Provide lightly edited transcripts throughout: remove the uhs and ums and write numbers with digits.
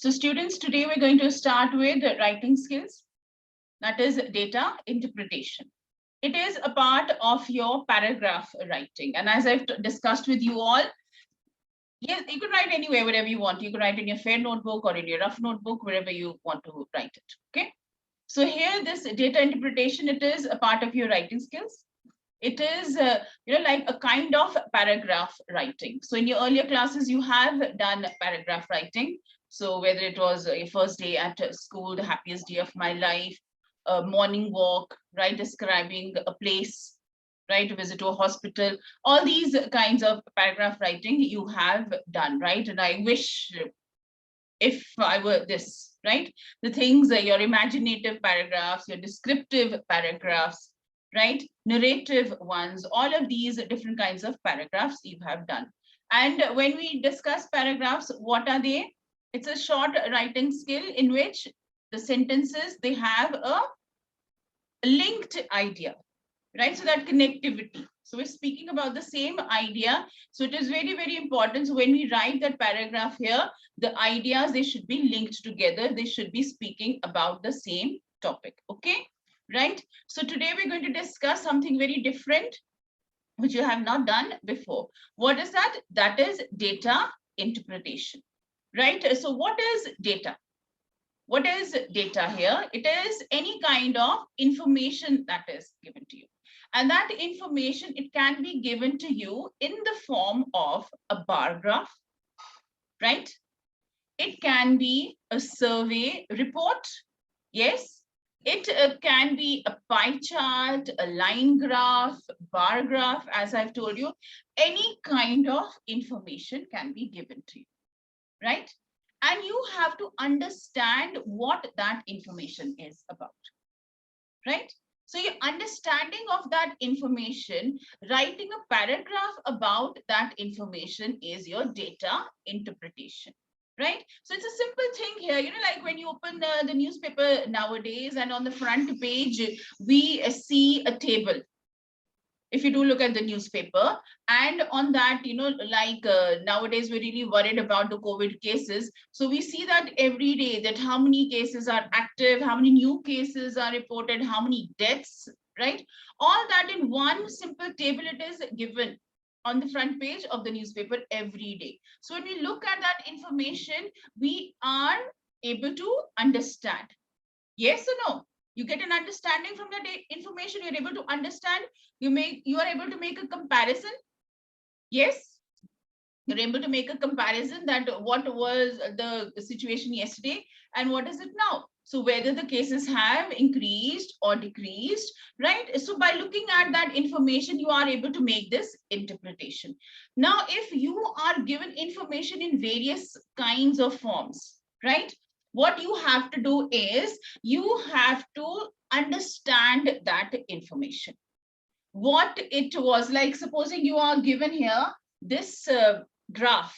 So students, today we're going to start with writing skills, that is data interpretation. It is a part of your paragraph writing. And as I've discussed with you all, yes, you could write anywhere, wherever you want. You could write in your fair notebook or in your rough notebook, wherever you want to write it, okay? So here, this data interpretation, it is a part of your writing skills. It is, like a kind of paragraph writing. So in your earlier classes, you have done paragraph writing. So whether it was your first day at school, the happiest day of my life, a morning walk, right, describing a place, right, a visit to a hospital, all these kinds of paragraph writing you have done, right? And I wish if I were this, right? The things, your imaginative paragraphs, your descriptive paragraphs, right? Narrative ones, all of these different kinds of paragraphs you have done. And when we discuss paragraphs, what are they? It's a short writing skill in which the sentences, they have a linked idea, right? So that connectivity. So we're speaking about the same idea. So it is very, very important. So when we write that paragraph here, the ideas, they should be linked together. They should be speaking about the same topic. Okay, right? So today we're going to discuss something very different, which you have not done before. What is that? That is data interpretation, right? So what is data? What is data here? It is any kind of information that is given to you. And that information, it can be given to you in the form of a bar graph, right? It can be a survey report. Yes. It can be a pie chart, a line graph, bar graph, as I've told you. Any kind of information can be given to you, right? And you have to understand what that information is about, right? So your understanding of that information, writing a paragraph about that information is your data interpretation, right? So it's a simple thing here, like when you open the newspaper nowadays, and on the front page, we see a table. If you do look at the newspaper, and on that, nowadays we're really worried about the COVID cases. So we see that every day, that how many cases are active, how many new cases are reported, how many deaths, right? All that in one simple table, it is given on the front page of the newspaper every day. So when we look at that information, we are able to understand. Yes or no? You get an understanding from that information. You're able to understand. You are able to make a comparison. Yes, you're able to make a comparison that what was the situation yesterday and what is it now. So whether the cases have increased or decreased, right? So by looking at that information, you are able to make this interpretation. Now, if you are given information in various kinds of forms, right? What you have to do is you have to understand that information. What it was like, supposing you are given here this graph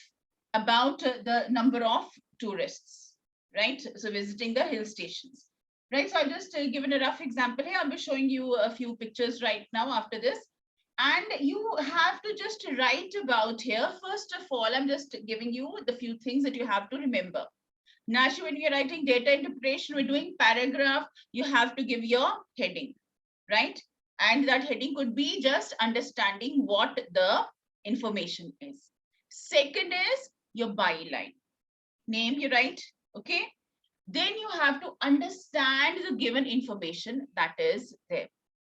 about the number of tourists, right? So visiting the hill stations, right? So I'll just given a rough example here. I'll be showing you a few pictures right now after this. And you have to just write about here. First of all, I'm just giving you the few things that you have to remember. Nashi, when you're writing data interpretation, we're doing paragraph, you have to give your heading, right? And that heading could be just understanding what the information is. Second is your byline. Name you write, okay? Then you have to understand the given information that is there,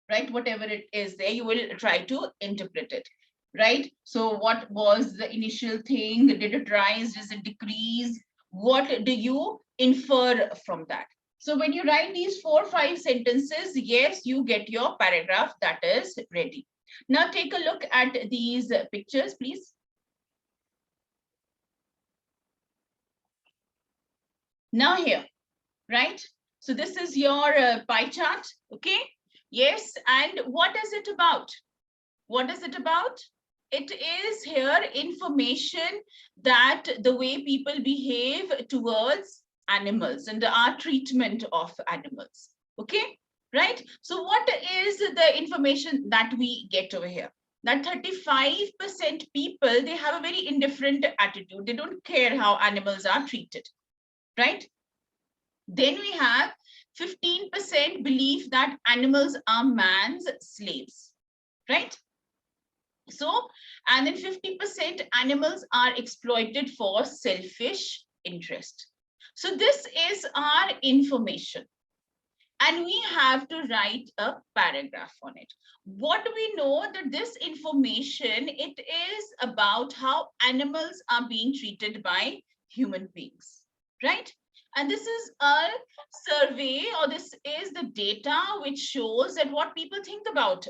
right? Whatever it is there, you will try to interpret it, right? So what was the initial thing? Did it rise? Does it decrease? What do you infer from that? So when you write these 4 or 5 sentences, yes, you get your paragraph that is ready. Now take a look at these pictures, please. Now here, right? So this is your pie chart, okay? Yes, and what is it about? What is it about? It is here information that the way people behave towards animals and our treatment of animals, okay? Right? So what is the information that we get over here? That 35% people, they have a very indifferent attitude. They don't care how animals are treated. right? Then we have 15% belief that animals are man's slaves, right? So, and then 50% animals are exploited for selfish interest. So this is our information. And we have to write a paragraph on it. What do we know? That this information, it is about how animals are being treated by human beings, right? And this is a survey, or this is the data which shows that what people think about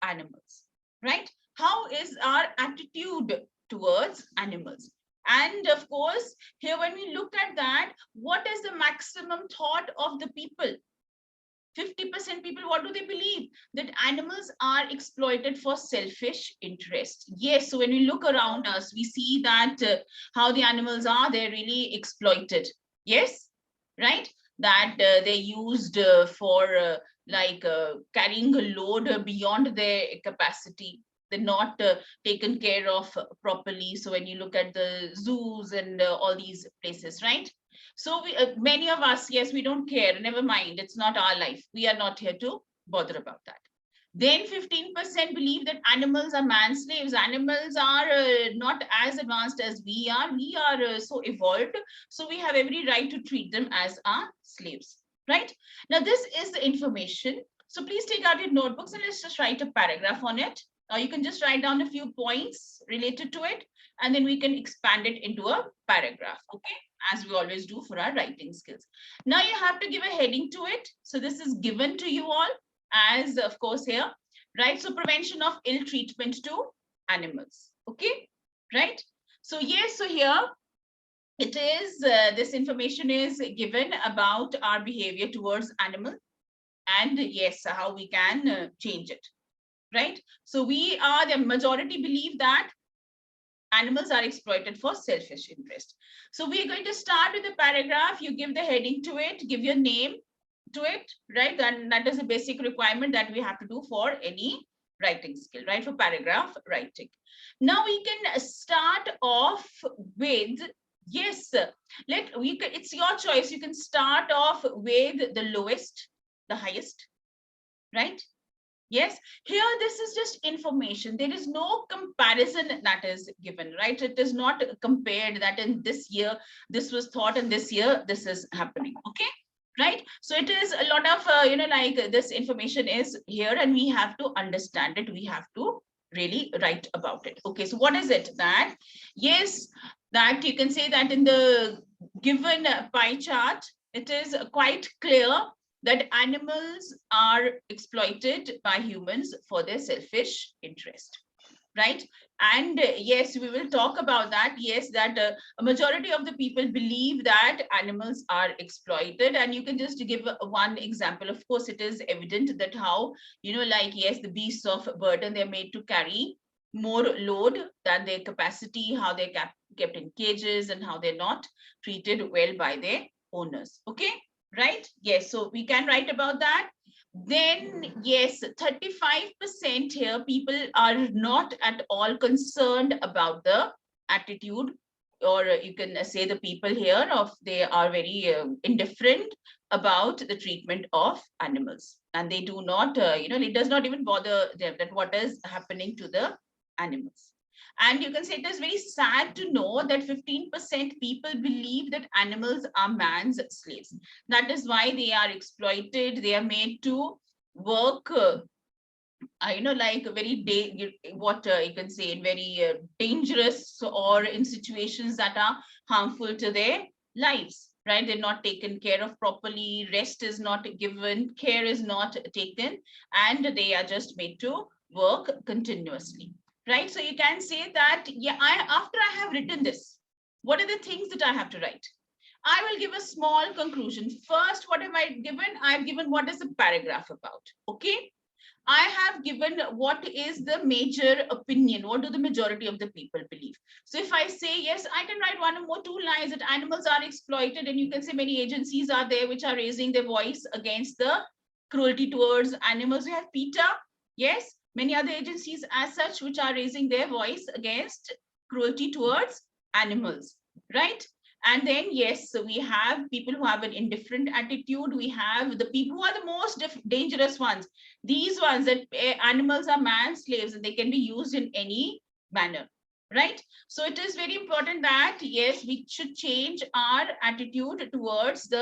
animals, right? How is our attitude towards animals? And of course, here when we look at that, what is the maximum thought of the people? 50% people, what do they believe? That animals are exploited for selfish interest. Yes, so when we look around us, we see that how the animals are, they're really exploited. Yes, right? That they're used for carrying a load beyond their capacity. They're not taken care of properly. So when you look at the zoos and all these places, right? So many of us, yes, we don't care. Never mind. It's not our life. We are not here to bother about that. Then 15% believe that animals are man's slaves. Animals are not as advanced as we are. We are so evolved. So we have every right to treat them as our slaves, right? Now, this is the information. So please take out your notebooks and let's just write a paragraph on it. You can just write down a few points related to it, and then we can expand it into a paragraph, okay? As we always do for our writing skills. Now you have to give a heading to it. So this is given to you all as, of course, here, right? So prevention of ill treatment to animals, okay, right? So yes, so here it is, this information is given about our behavior towards animal, and yes, how we can change it, right? So we are, the majority believe that animals are exploited for selfish interest. So we're going to start with the paragraph. You give the heading to it, give your name to it, right? And that is a basic requirement that we have to do for any writing skill, right? For paragraph writing. Now we can start off with, yes, it's your choice. You can start off with the lowest, the highest, right? Yes, here this is just information. There is no comparison that is given, right? It is not compared that in this year this was thought and this year this is happening, okay? Right? So it is a lot of, this information is here and we have to understand it. We have to really write about it. Okay, so what is it that, yes, that you can say that in the given pie chart, it is quite clear that animals are exploited by humans for their selfish interest, right? And yes, we will talk about that. Yes, that a majority of the people believe that animals are exploited. And you can just give one example. Of course, it is evident that how, yes, the beasts of burden, they're made to carry more load than their capacity, how they're kept in cages and how they're not treated well by their owners, okay? Right? Yes, so we can write about that. Then yes, 35% here, people are not at all concerned about the attitude, or you can say the people here of, they are very indifferent about the treatment of animals, and they do not, it does not even bother them that what is happening to the animals. And you can say it is very sad to know that 15% people believe that animals are man's slaves. That is why they are exploited. They are made to work, like very you can say in very dangerous, or in situations that are harmful to their lives. Right? They're not taken care of properly. Rest is not given. Care is not taken, and they are just made to work continuously. Right? So you can say that, yeah, after I have written this, what are the things that I have to write? I will give a small conclusion. First, what have I given? I've given what is the paragraph about. Okay. I have given what is the major opinion. What do the majority of the people believe? So if I say, yes, I can write one or more two lines that animals are exploited, and you can say many agencies are there which are raising their voice against the cruelty towards animals. We have PETA, yes, many other agencies as such which are raising their voice against cruelty towards animals, right? And then, yes, so we have people who have an indifferent attitude. We have the people who are the most dangerous ones. These ones that animals are man slaves and they can be used in any manner, right? So it is very important that, yes, we should change our attitude towards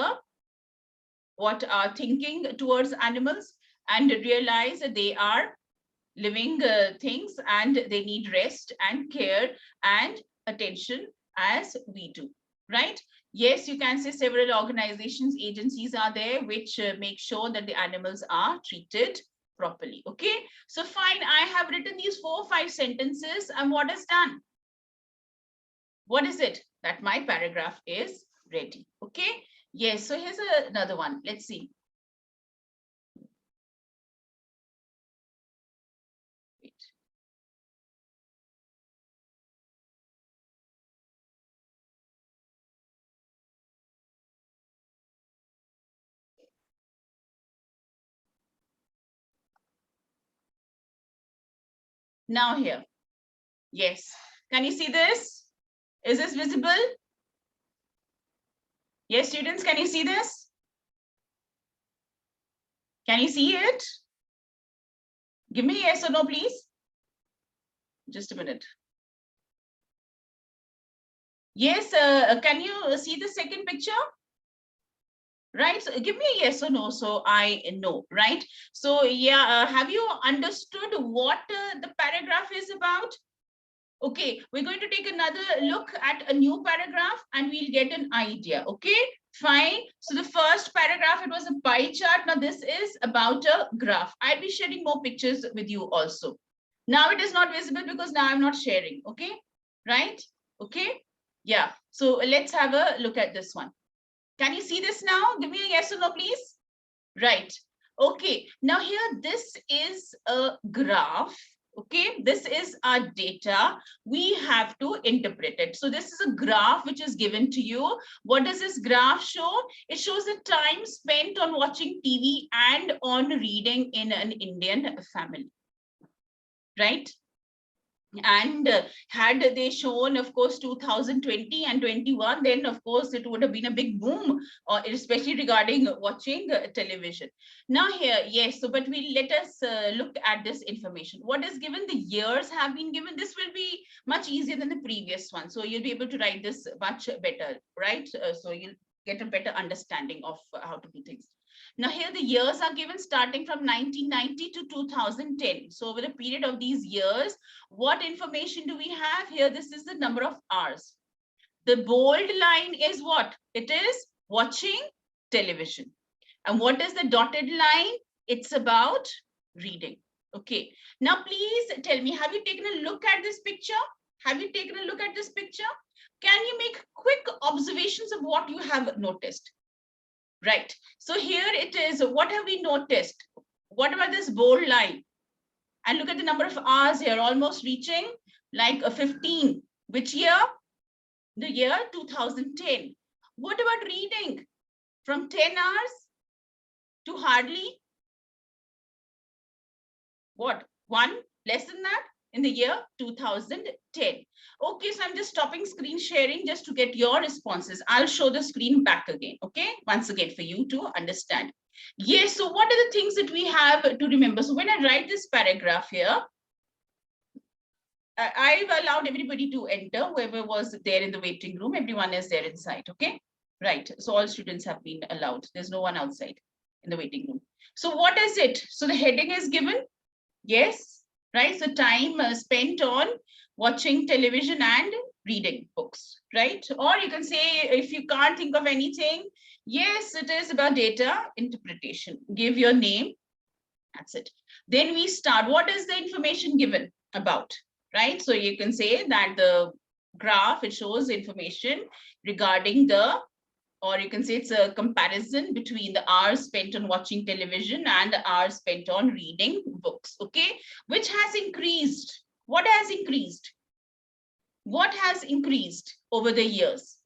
what are thinking towards animals and realize that they are living things and they need rest and care and attention as we do, right? Yes, you can say several organizations, agencies are there which make sure that the animals are treated properly. Okay, so fine, I have written these 4 or 5 sentences, and what is done? What is it? That my paragraph is ready. Okay, yes, so here's another one. Let's see. Now here, yes, can you see this? Is this visible? Yes, students, can you see this? Can you see it? Give me yes or no, please. Just a minute. Yes, can you see the second picture? Right, so give me a yes or no, so I know, right? So yeah, have you understood what the paragraph is about? Okay, we're going to take another look at a new paragraph and we'll get an idea. Okay, fine. So the first paragraph, it was a pie chart. Now this is about a graph. I'll be sharing more pictures with you also. Now it is not visible because now I'm not sharing. Okay, right? Okay, yeah. So let's have a look at this one. Can you see this now? Give me a yes or no, please. Right. Okay. Now here, this is a graph. Okay, this is our data. We have to interpret it. So this is a graph which is given to you. What does this graph show? It shows the time spent on watching TV and on reading in an Indian family, right? And had they shown, of course, 2020 and 21, then of course it would have been a big boom, especially regarding watching television. Now here, yes, so but we let us look at this information. What is given? The years have been given. This will be much easier than the previous one, so you'll be able to write this much better, right? So you'll get a better understanding of how to do things. Now here the years are given starting from 1990 to 2010. So over a period of these years, what information do we have here? This is the number of hours. The bold line is what? It is watching television. And what is the dotted line? It's about reading. Okay. Now please tell me, have you taken a look at this picture? Have you taken a look at this picture? Can you make quick observations of what you have noticed? Right. So here it is. What have we noticed? What about this bold line? And look at the number of hours here, almost reaching like a 15. Which year? The year 2010. What about reading? From 10 hours to hardly what? One, less than that, in the year 2010. Okay, so I'm just stopping screen sharing just to get your responses. I'll show the screen back again, okay? Once again for you to understand. Yes, so what are the things that we have to remember? So when I write this paragraph here, I've allowed everybody to enter, whoever was there in the waiting room, everyone is there inside, okay? Right, so all students have been allowed. There's no one outside in the waiting room. So what is it? So the heading is given, yes, right? So time spent on watching television and reading books, right? Or you can say, if you can't think of anything, yes, it is about data interpretation. Give your name, that's it. Then we start. What is the information given about, right? So you can say that the graph, it shows information regarding the, or you can say it's a comparison between the hours spent on watching television and the hours spent on reading books, okay? Which has increased? What has increased? What has increased over the years?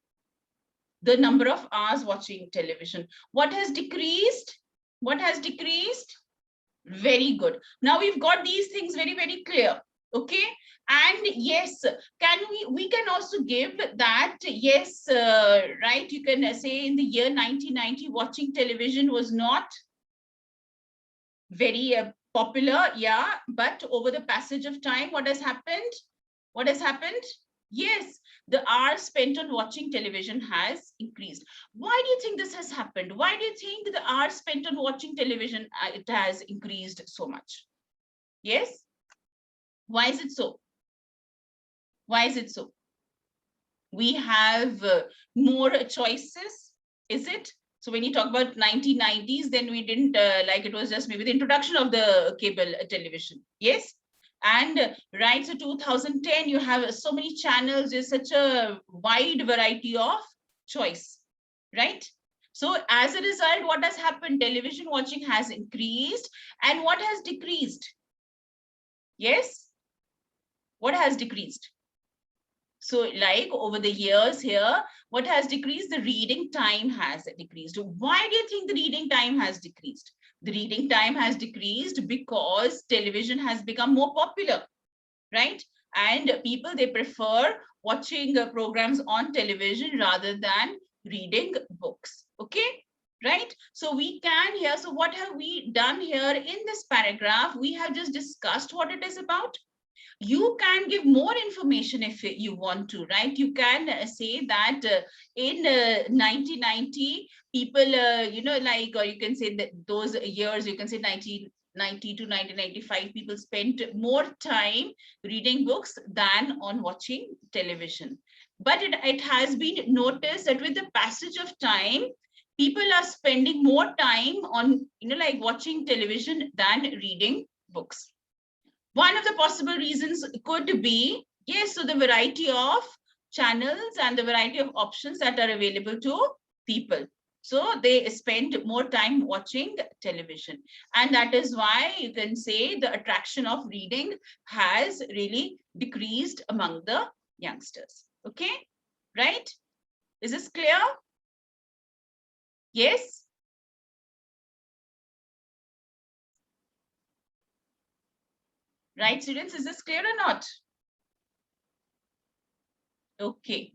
The number of hours watching television. What has decreased? What has decreased? Very good. Now we've got these things very, very clear. Okay, and yes, we can also give that, yes, right, you can say in the year 1990 watching television was not very popular, yeah, but over the passage of time, what has happened? What has happened? Yes, the hours spent on watching television has increased. Why do you think this has happened? Why do you think the hours spent on watching television, it has increased so much? Yes, why is it so? Why is it so? We have more choices, is it? So when you talk about 1990s, then we didn't like, it was just maybe the introduction of the cable television. Yes. And right, so 2010, you have so many channels, there's such a wide variety of choice, right? So as a result, what has happened? Television watching has increased, and what has decreased? Yes, what has decreased? So like over the years here, what has decreased? The reading time has decreased. Why do you think the reading time has decreased? The reading time has decreased because television has become more popular, right? And people, they prefer watching programs on television rather than reading books. Okay, right? So we can here, so what have we done here in this paragraph? We have just discussed what it is about. You can give more information if you want to, right? You can say that in 1990 people, like, or you can say that those years, you can say 1990 to 1995, people spent more time reading books than on watching television. But it has been noticed that with the passage of time, people are spending more time on, like watching television than reading books. One of the possible reasons could be, yes, so the variety of channels and the variety of options that are available to people. So they spend more time watching television. And that is why you can say the attraction of reading has really decreased among the youngsters. Okay, right? Is this clear? Yes? Right, students, is this clear or not? Okay.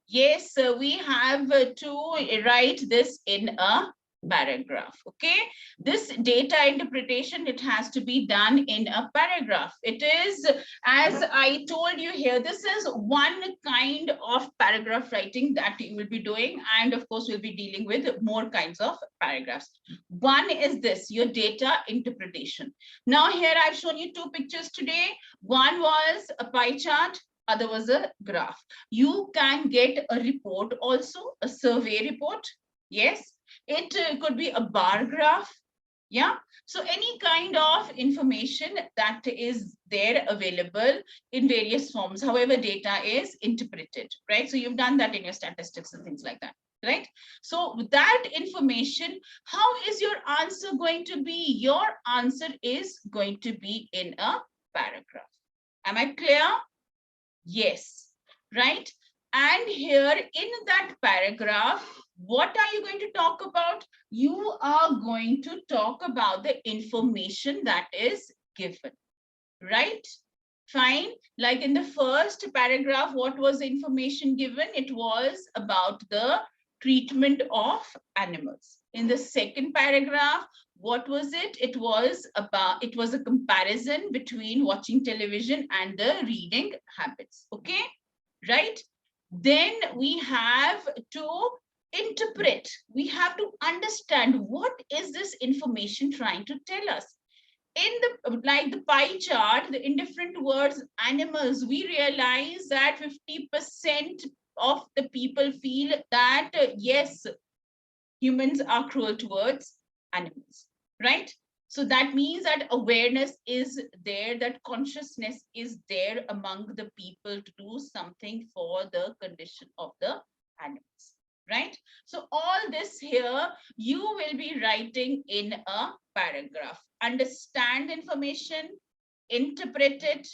Yes, we have to write this in a paragraph. Okay, this data interpretation, it has to be done in a paragraph. It is, as I told you here, this is one kind of paragraph writing that you will be doing, and of course we'll be dealing with more kinds of paragraphs. One is this, your data interpretation. Now here I've shown you two pictures today. One was a pie chart, other was a graph. You can get a report also, a survey report. Yes, it could be a bar graph. Yeah, so any kind of information that is there available in various forms, however data is interpreted, right? So you've done that in your statistics and things like that, right? So with that information, how is your answer going to be? Your answer is going to be in a paragraph. Am I clear? Yes, right? And here in that paragraph, what are you going to talk about? You are going to talk about the information that is given, right? Fine. Like in the first paragraph, what was the information given? It was about the treatment of animals. In the second paragraph, what was it? It was a comparison between watching television and the reading habits. Okay, right? Then we have to interpret. We have to understand what is this information trying to tell us. In the, like the pie chart, in different words, animals, we realize that 50% of the people feel that yes, humans are cruel towards animals, right? So that means that awareness is there, that consciousness is there among the people to do something for the condition of the animals, right? So all this here, you will be writing in a paragraph. Understand information, interpret it,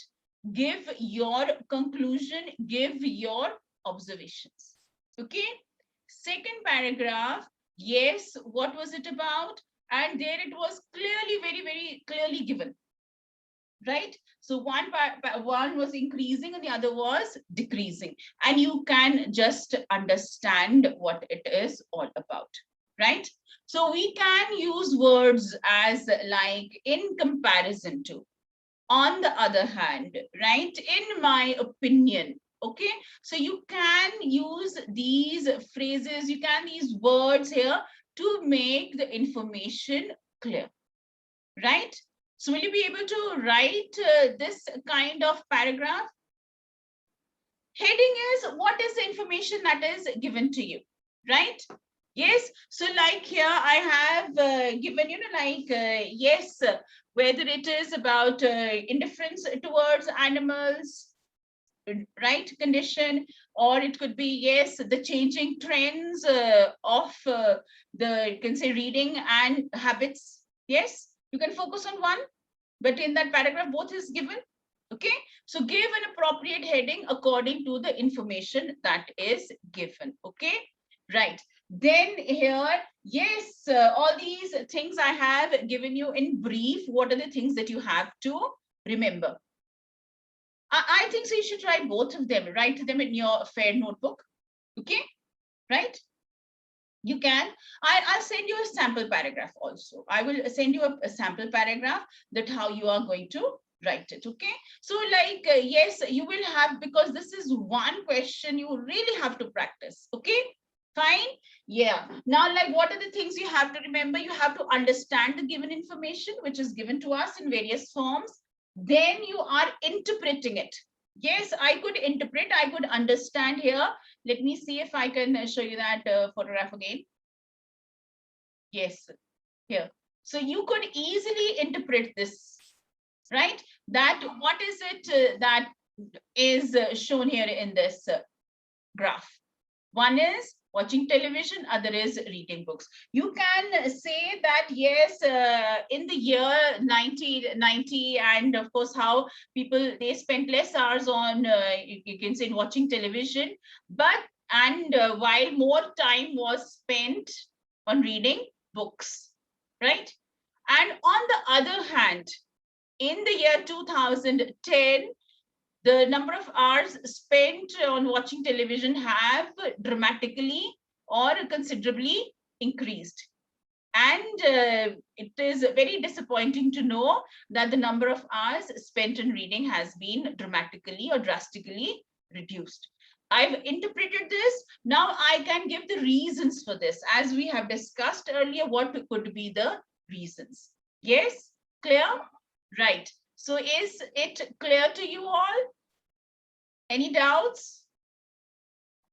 give your conclusion, give your observations. Okay. Second paragraph, yes, what was it about? and there it was clearly, very, very clearly given, right? So one was increasing and the other was decreasing, and you can just understand what it is all about, right? So we can use words as like in comparison to, on the other hand, right, in my opinion. Okay, so you can use these phrases, you can these words here to make the information clear, right? So will you be able to write this kind of paragraph? Heading is what is the information that is given to you, right? Yes, so like here I have given, like, yes, whether it is about indifference towards animals, right, condition, or it could be, yes, the changing trends of the, you can say, reading and habits. Yes, you can focus on one, but in that paragraph both is given. Okay, so give an appropriate heading according to the information that is given. Okay, right. Then here, yes, all these things I have given you in brief. What are the things that you have to remember? I think so you should write both of them, write them in your fair notebook. Okay, right? You can. I'll send you a sample paragraph also. I will send you a sample paragraph that how you are going to write it. Okay, so like, yes, you will have, because this is one question you really have to practice. Okay, fine. Yeah, now, like, what are the things you have to remember? You have to understand the given information which is given to us in various forms. Then you are interpreting it. Yes, I could interpret, I could understand here. Let me see if I can show you that photograph again. Yes, here. So you could easily interpret this, right? That what is it that is shown here in this graph? One is watching television, other is reading books. You can say that, yes, in the year 1990, and of course how people, they spent less hours on, you can say, watching television, but and while more time was spent on reading books, right? And on the other hand, in the year 2010, the number of hours spent on watching television have dramatically or considerably increased. And it is very disappointing to know that the number of hours spent in reading has been dramatically or drastically reduced. I've interpreted this. Now I can give the reasons for this. As we have discussed earlier, what could be the reasons? Yes, clear? Right. So is it clear to you all? Any doubts?